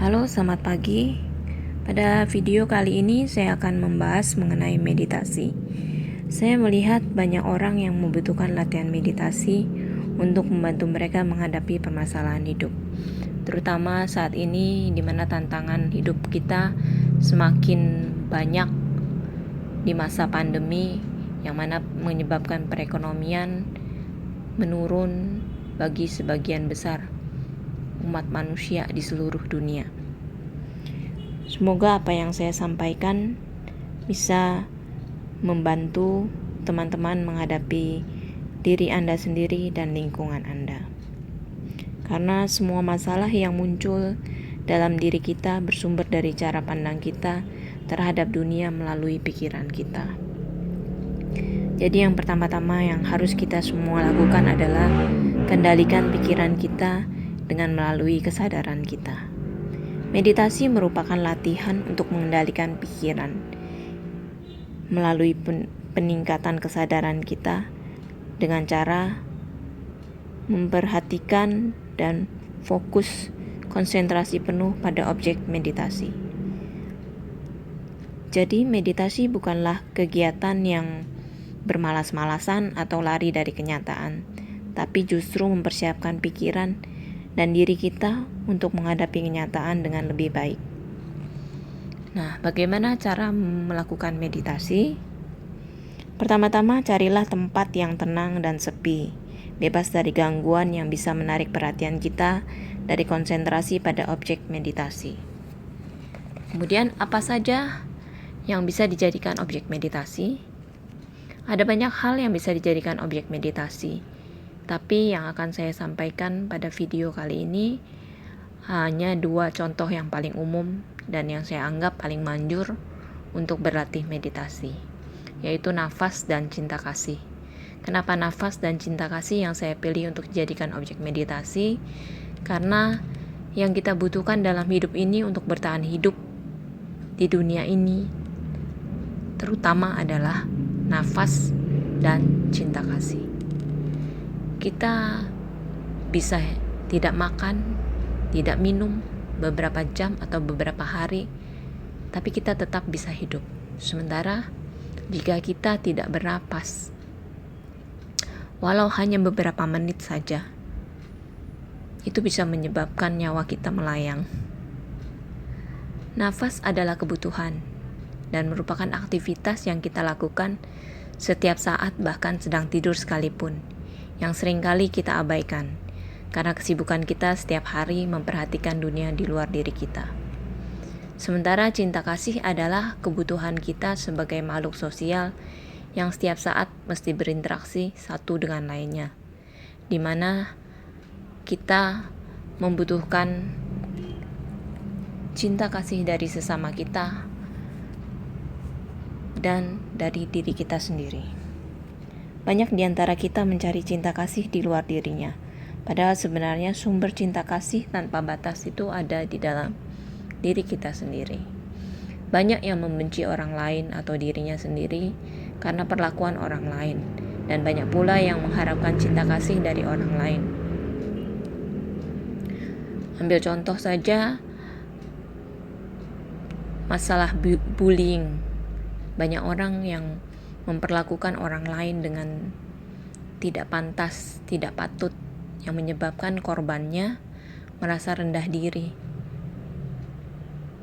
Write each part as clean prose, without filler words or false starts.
Halo, selamat pagi. Pada video kali ini saya akan membahas mengenai meditasi. Saya melihat banyak orang yang membutuhkan latihan meditasi untuk membantu mereka menghadapi permasalahan hidup. Terutama saat ini di mana tantangan hidup kita semakin banyak di masa pandemi yang mana menyebabkan perekonomian menurun bagi sebagian besar umat manusia di seluruh dunia. Semoga apa yang saya sampaikan bisa membantu teman-teman menghadapi diri Anda sendiri dan lingkungan Anda. Karena semua masalah yang muncul dalam diri kita bersumber dari cara pandang kita terhadap dunia melalui pikiran kita. Jadi yang pertama-tama yang harus kita semua lakukan adalah kendalikan pikiran kita dengan melalui kesadaran kita. Meditasi merupakan latihan untuk mengendalikan pikiran melalui peningkatan kesadaran kita dengan cara memperhatikan dan fokus konsentrasi penuh pada objek meditasi. Jadi meditasi bukanlah kegiatan yang bermalas-malasan atau lari dari kenyataan, tapi justru mempersiapkan pikiran dan diri kita untuk menghadapi kenyataan dengan lebih baik. Nah, bagaimana cara melakukan meditasi? Pertama-tama, carilah tempat yang tenang dan sepi, bebas dari gangguan yang bisa menarik perhatian kita dari konsentrasi pada objek meditasi. Kemudian, apa saja yang bisa dijadikan objek meditasi? Ada banyak hal yang bisa dijadikan objek meditasi. Tapi yang akan saya sampaikan pada video kali ini hanya 2 contoh yang paling umum dan yang saya anggap paling manjur untuk berlatih meditasi, yaitu nafas dan cinta kasih. Kenapa nafas dan cinta kasih yang saya pilih untuk dijadikan objek meditasi? Karena yang kita butuhkan dalam hidup ini untuk bertahan hidup di dunia ini terutama adalah nafas dan cinta kasih. Kita bisa tidak makan, tidak minum beberapa jam atau beberapa hari, tapi kita tetap bisa hidup. Sementara jika kita tidak bernapas, walau hanya beberapa menit saja, itu bisa menyebabkan nyawa kita melayang. Nafas adalah kebutuhan dan merupakan aktivitas yang kita lakukan setiap saat, bahkan sedang tidur sekalipun, yang seringkali kita abaikan karena kesibukan kita setiap hari memperhatikan dunia di luar diri kita. Sementara cinta kasih adalah kebutuhan kita sebagai makhluk sosial yang setiap saat mesti berinteraksi satu dengan lainnya, di mana kita membutuhkan cinta kasih dari sesama kita dan dari diri kita sendiri. Banyak di antara kita mencari cinta kasih di luar dirinya, padahal sebenarnya sumber cinta kasih tanpa batas itu ada di dalam diri kita sendiri. Banyak yang membenci orang lain atau dirinya sendiri karena perlakuan orang lain, dan banyak pula yang mengharapkan cinta kasih dari orang lain. Ambil contoh saja masalah bullying. Banyak orang yang memperlakukan orang lain dengan tidak pantas, tidak patut, yang menyebabkan korbannya merasa rendah diri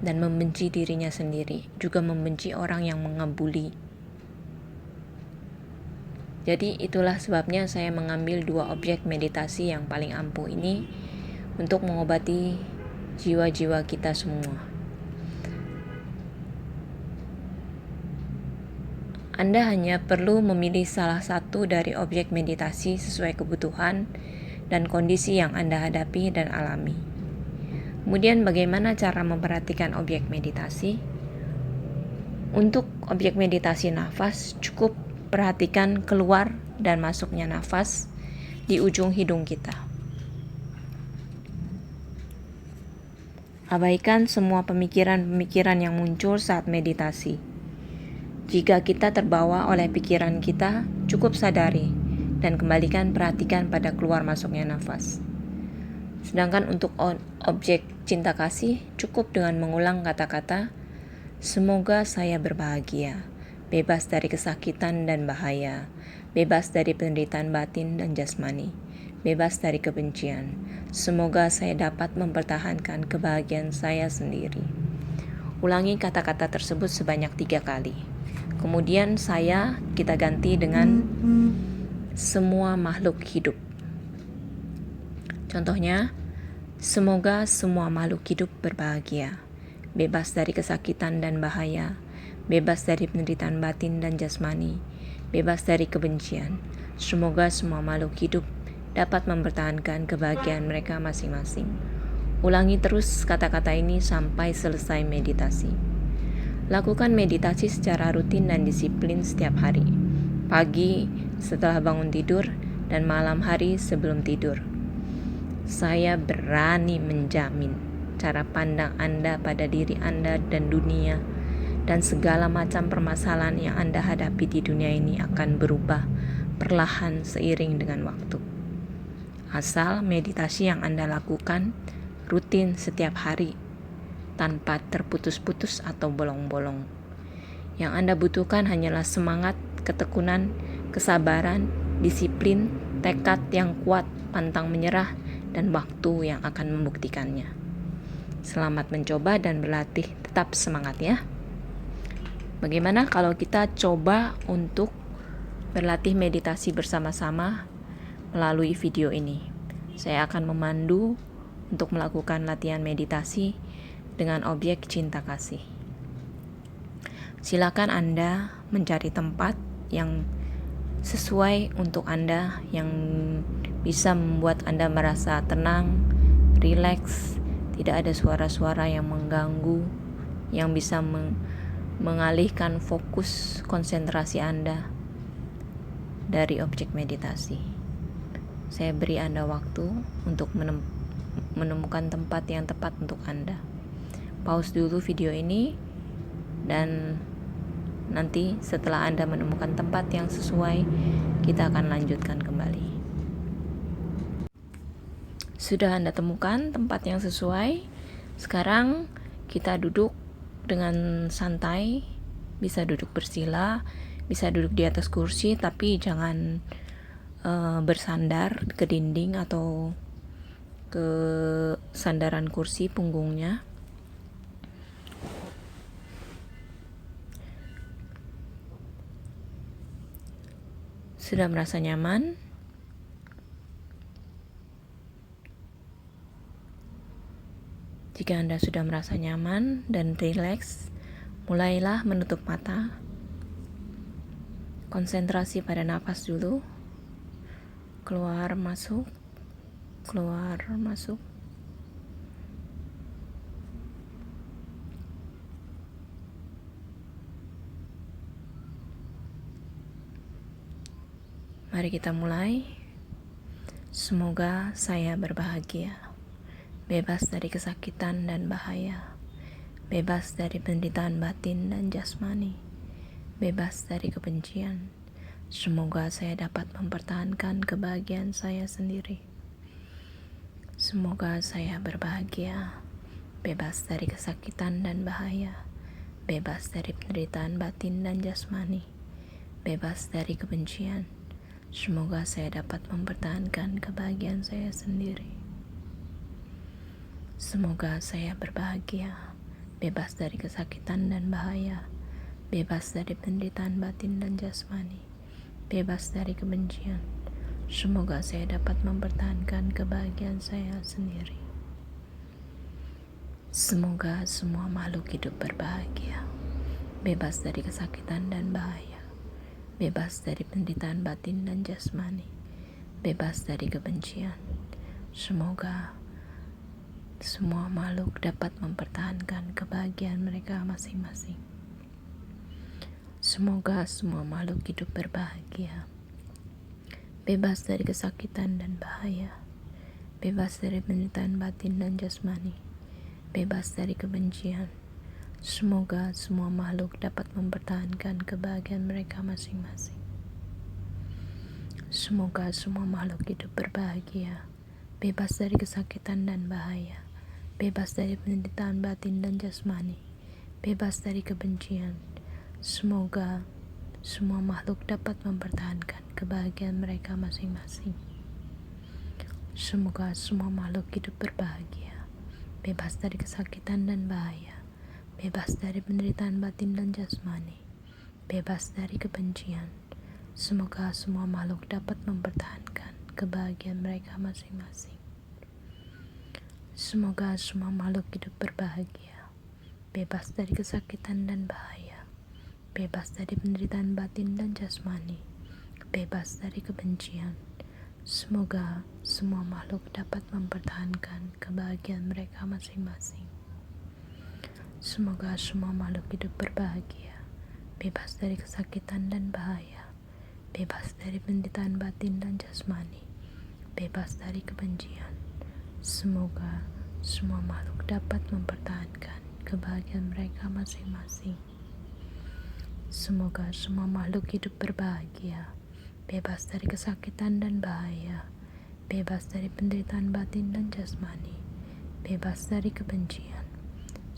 dan membenci dirinya sendiri, juga membenci orang yang mengebuli. Jadi itulah sebabnya saya mengambil 2 objek meditasi yang paling ampuh ini untuk mengobati jiwa-jiwa kita semua. Anda hanya perlu memilih salah satu dari objek meditasi sesuai kebutuhan dan kondisi yang Anda hadapi dan alami. Kemudian bagaimana cara memperhatikan objek meditasi? Untuk objek meditasi nafas, cukup perhatikan keluar dan masuknya nafas di ujung hidung kita. Abaikan semua pemikiran-pemikiran yang muncul saat meditasi. Jika kita terbawa oleh pikiran kita, cukup sadari dan kembalikan perhatikan pada keluar masuknya nafas. Sedangkan untuk objek cinta kasih cukup dengan mengulang kata-kata, semoga saya berbahagia, bebas dari kesakitan dan bahaya, bebas dari penderitaan batin dan jasmani, bebas dari kebencian. Semoga saya dapat mempertahankan kebahagiaan saya sendiri. Ulangi kata-kata tersebut sebanyak 3 kali. Kemudian kita ganti dengan semua makhluk hidup. Contohnya, semoga semua makhluk hidup berbahagia, bebas dari kesakitan dan bahaya, bebas dari penderitaan batin dan jasmani, bebas dari kebencian. Semoga semua makhluk hidup dapat mempertahankan kebahagiaan mereka masing-masing. Ulangi terus kata-kata ini sampai selesai meditasi. Lakukan meditasi secara rutin dan disiplin setiap hari. Pagi setelah bangun tidur dan malam hari sebelum tidur. Saya berani menjamin cara pandang Anda pada diri Anda dan dunia dan segala macam permasalahan yang Anda hadapi di dunia ini akan berubah perlahan seiring dengan waktu. Asal meditasi yang Anda lakukan rutin setiap hari, tanpa terputus-putus atau bolong-bolong. Yang Anda butuhkan hanyalah semangat, ketekunan, kesabaran, disiplin, tekad yang kuat, pantang menyerah, dan waktu yang akan membuktikannya. Selamat mencoba dan berlatih, tetap semangat ya. Bagaimana kalau kita coba untuk berlatih meditasi bersama-sama melalui video ini? Saya akan memandu untuk melakukan latihan meditasi dengan objek cinta kasih. Silakan Anda mencari tempat yang sesuai untuk Anda, yang bisa membuat Anda merasa tenang, rileks, tidak ada suara-suara yang mengganggu, yang bisa mengalihkan fokus konsentrasi Anda dari objek meditasi. Saya beri Anda waktu untuk menemukan tempat yang tepat untuk Anda. Pause dulu video ini dan nanti setelah Anda menemukan tempat yang sesuai, kita akan lanjutkan kembali. Sudah Anda temukan tempat yang sesuai? Sekarang kita duduk dengan santai, bisa duduk bersila, bisa duduk di atas kursi, tapi jangan bersandar ke dinding atau ke sandaran kursi punggungnya. Sudah merasa nyaman? Jika Anda sudah merasa nyaman dan rileks, mulailah menutup mata. Konsentrasi pada napas dulu. Keluar, masuk. Keluar, masuk. Mari kita mulai. Semoga saya berbahagia, bebas dari kesakitan dan bahaya, bebas dari penderitaan batin dan jasmani, bebas dari kebencian. Semoga saya dapat mempertahankan kebahagiaan saya sendiri. Semoga saya berbahagia, bebas dari kesakitan dan bahaya, bebas dari penderitaan batin dan jasmani, bebas dari kebencian. Semoga saya dapat mempertahankan kebahagiaan saya sendiri. Semoga saya berbahagia, bebas dari kesakitan dan bahaya, bebas dari penderitaan batin dan jasmani, bebas dari kebencian. Semoga saya dapat mempertahankan kebahagiaan saya sendiri. Semoga semua makhluk hidup berbahagia, bebas dari kesakitan dan bahaya, bebas dari penderitaan batin dan jasmani, bebas dari kebencian. Semoga semua makhluk dapat mempertahankan kebahagiaan mereka masing-masing. Semoga semua makhluk hidup berbahagia, bebas dari kesakitan dan bahaya, bebas dari penderitaan batin dan jasmani, bebas dari kebencian. Semoga semua makhluk dapat mempertahankan kebahagiaan mereka masing-masing. Semoga semua makhluk hidup berbahagia, bebas dari kesakitan dan bahaya, bebas dari penderitaan batin dan jasmani, bebas dari kebencian. Semoga semua makhluk dapat mempertahankan kebahagiaan mereka masing-masing. Semoga semua makhluk hidup berbahagia, bebas dari kesakitan dan bahaya, bebas dari penderitaan batin dan jasmani, bebas dari kebencian. Semoga semua makhluk dapat mempertahankan kebahagiaan mereka masing-masing. Semoga semua makhluk hidup berbahagia, bebas dari kesakitan dan bahaya, bebas dari penderitaan batin dan jasmani, bebas dari kebencian. Semoga semua makhluk dapat mempertahankan kebahagiaan mereka masing-masing. Semoga semua makhluk hidup berbahagia, bebas dari kesakitan dan bahaya, bebas dari penderitaan batin dan jasmani, bebas dari kebencian. Semoga semua makhluk dapat mempertahankan kebahagiaan mereka masing-masing. Semoga semua makhluk hidup berbahagia, bebas dari kesakitan dan bahaya, bebas dari penderitaan batin dan jasmani, bebas dari kebencian.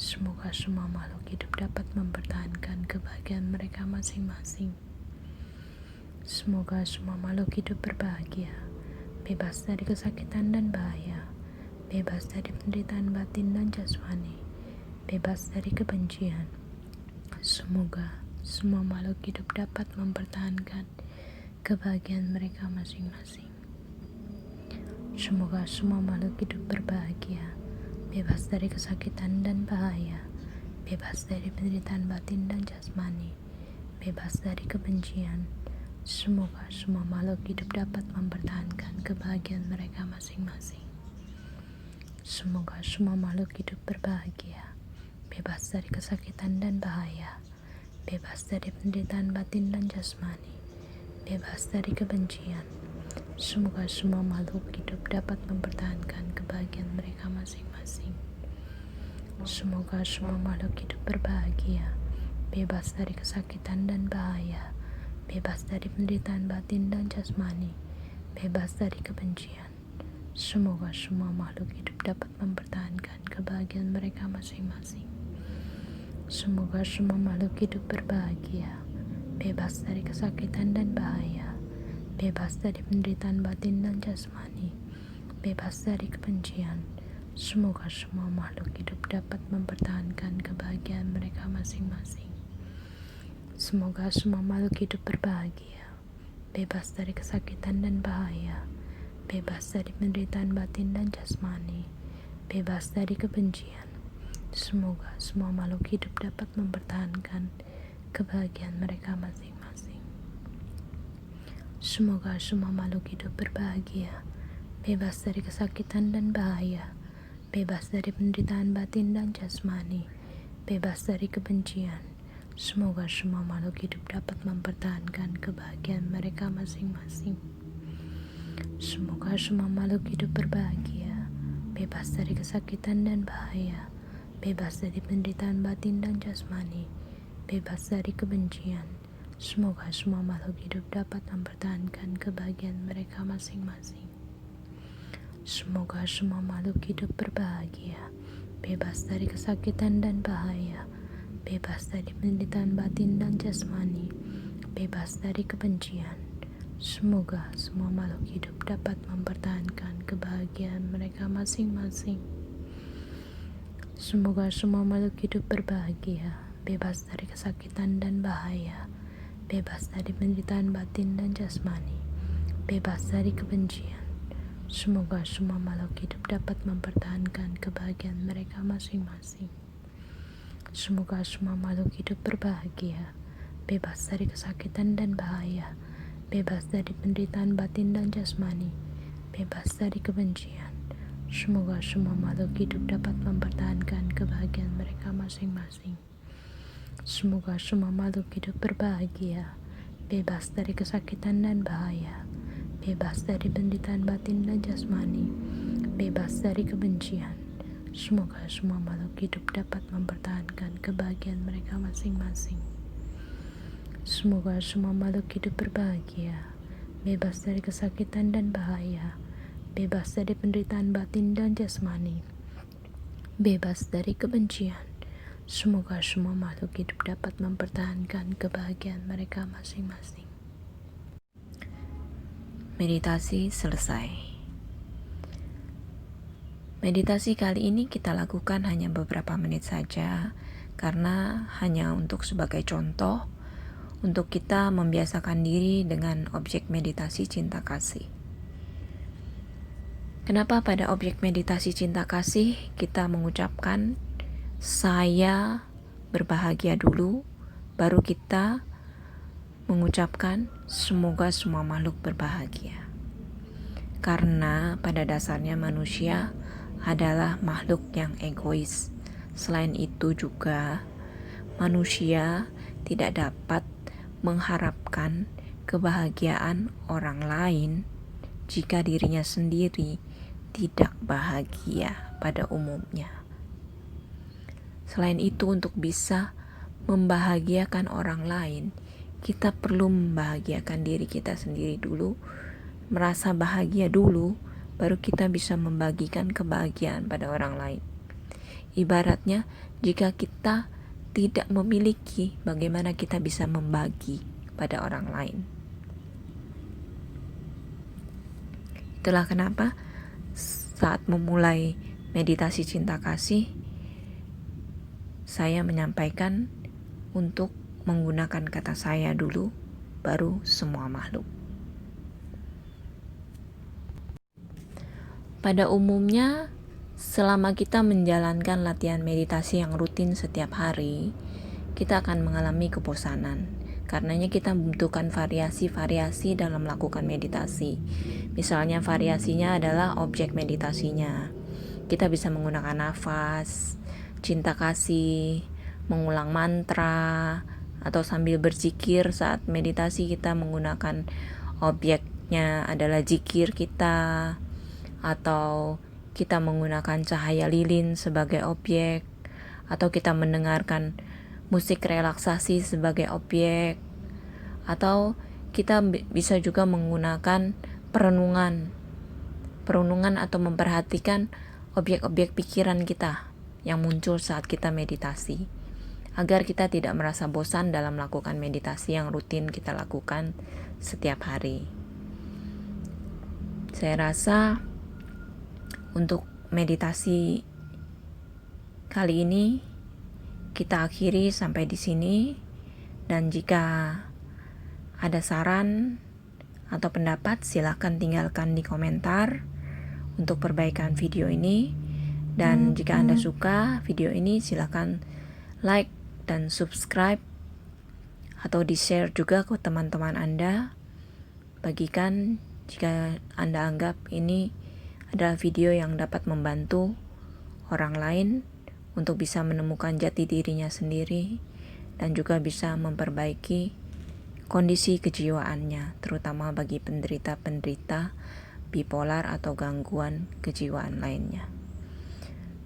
Semoga semua makhluk hidup dapat mempertahankan kebahagiaan mereka masing-masing. Semoga semua makhluk hidup berbahagia, bebas dari kesakitan dan bahaya, bebas dari penderitaan batin dan jasmani, bebas dari kebencian. Semoga semua makhluk hidup dapat mempertahankan kebahagiaan mereka masing-masing. Semoga semua makhluk hidup berbahagia, bebas dari kesakitan dan bahaya, bebas dari penderitaan batin dan jasmani, bebas dari kebencian. Semoga semua makhluk hidup dapat mempertahankan kebahagiaan mereka masing-masing. Semoga semua makhluk hidup berbahagia, bebas dari kesakitan dan bahaya, bebas dari penderitaan batin dan jasmani, bebas dari kebencian. Semoga semua makhluk hidup dapat mempertahankan kebahagiaan mereka masing-masing. Semoga semua makhluk hidup berbahagia, bebas dari kesakitan dan bahaya, bebas dari penderitaan batin dan jasmani, bebas dari kebencian. Semoga semua makhluk hidup dapat mempertahankan kebahagiaan mereka masing-masing. Semoga semua makhluk hidup berbahagia, bebas dari kesakitan dan bahaya, bebas dari penderitaan batin dan jasmani, bebas dari kebencian. Semoga semua makhluk hidup dapat mempertahankan kebahagiaan mereka masing-masing. Semoga semua makhluk hidup berbahagia, bebas dari kesakitan dan bahaya, bebas dari penderitaan batin dan jasmani, bebas dari kebencian. Semoga semua makhluk hidup dapat mempertahankan kebahagiaan mereka masing-masing. Semoga semua makhluk hidup berbahagia, bebas dari kesakitan dan bahaya, bebas dari penderitaan batin dan jasmani, bebas dari kebencian. Semoga semua makhluk hidup dapat mempertahankan kebahagiaan mereka masing-masing. Semoga semua makhluk hidup berbahagia, bebas dari kesakitan dan bahaya, bebas dari penderitaan batin dan jasmani, bebas dari kebencian. Semoga semua makhluk hidup dapat mempertahankan kebahagiaan mereka masing-masing. Semoga semua makhluk hidup berbahagia, bebas dari kesakitan dan bahaya, bebas dari penderitaan batin dan jasmani, bebas dari kebencian. Semoga semua makhluk hidup dapat mempertahankan kebahagiaan mereka masing-masing. Semoga semua makhluk hidup berbahagia, bebas dari kesakitan dan bahaya, bebas dari penderitaan batin dan jasmani, bebas dari kebencian. Semoga semua makhluk hidup dapat mempertahankan kebahagiaan mereka masing-masing. Semoga semua makhluk hidup berbahagia, bebas dari kesakitan dan bahaya, bebas dari penderitaan batin dan jasmani, bebas dari kebencian. Semoga semua makhluk hidup dapat mempertahankan kebahagiaan mereka masing-masing. Semoga semua makhluk hidup berbahagia, bebas dari kesakitan dan bahaya, bebas dari penderitaan batin dan jasmani, bebas dari kebencian. Semoga semua makhluk hidup dapat mempertahankan kebahagiaan mereka masing-masing. Semoga semua makhluk hidup berbahagia, bebas dari kesakitan dan bahaya, bebas dari penderitaan batin dan jasmani, bebas dari kebencian. Semoga semua makhluk hidup dapat mempertahankan kebahagiaan mereka masing-masing. Meditasi selesai. Meditasi kali ini kita lakukan hanya beberapa menit saja, karena hanya untuk sebagai contoh, untuk kita membiasakan diri dengan objek meditasi cinta kasih. Kenapa pada objek meditasi cinta kasih kita mengucapkan saya berbahagia dulu, baru kita mengucapkan semoga semua makhluk berbahagia. Karena pada dasarnya manusia adalah makhluk yang egois. Selain itu juga manusia tidak dapat mengharapkan kebahagiaan orang lain jika dirinya sendiri tidak bahagia pada umumnya. Selain itu, untuk bisa membahagiakan orang lain, kita perlu membahagiakan diri kita sendiri dulu, merasa bahagia dulu, baru kita bisa membagikan kebahagiaan pada orang lain. Ibaratnya, jika kita tidak memiliki, bagaimana kita bisa membagi pada orang lain. Itulah kenapa saat memulai meditasi cinta kasih, saya menyampaikan untuk menggunakan kata saya dulu, baru semua makhluk. Pada umumnya, selama kita menjalankan latihan meditasi yang rutin setiap hari, kita akan mengalami kebosanan. Karenanya kita membutuhkan variasi-variasi dalam melakukan meditasi. Misalnya variasinya adalah objek meditasinya. Kita bisa menggunakan nafas, cinta kasih, mengulang mantra, atau sambil berzikir. Saat meditasi kita menggunakan objeknya adalah zikir kita, atau kita menggunakan cahaya lilin sebagai objek, atau kita mendengarkan musik relaksasi sebagai objek, atau kita bisa juga menggunakan perenungan atau memperhatikan objek-objek pikiran kita yang muncul saat kita meditasi, agar kita tidak merasa bosan dalam melakukan meditasi yang rutin kita lakukan setiap hari. Saya rasa untuk meditasi kali ini kita akhiri sampai di sini, dan jika ada saran atau pendapat silahkan tinggalkan di komentar untuk perbaikan video ini. Dan jika Anda suka video ini, silahkan like dan subscribe, atau di-share juga ke teman-teman Anda. Bagikan jika Anda anggap ini adalah video yang dapat membantu orang lain untuk bisa menemukan jati dirinya sendiri, dan juga bisa memperbaiki kondisi kejiwaannya, terutama bagi penderita-penderita bipolar atau gangguan kejiwaan lainnya.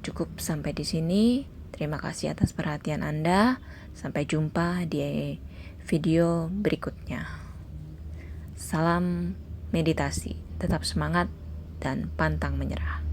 Cukup sampai di sini. Terima kasih atas perhatian Anda. Sampai jumpa di video berikutnya. Salam meditasi. Tetap semangat dan pantang menyerah.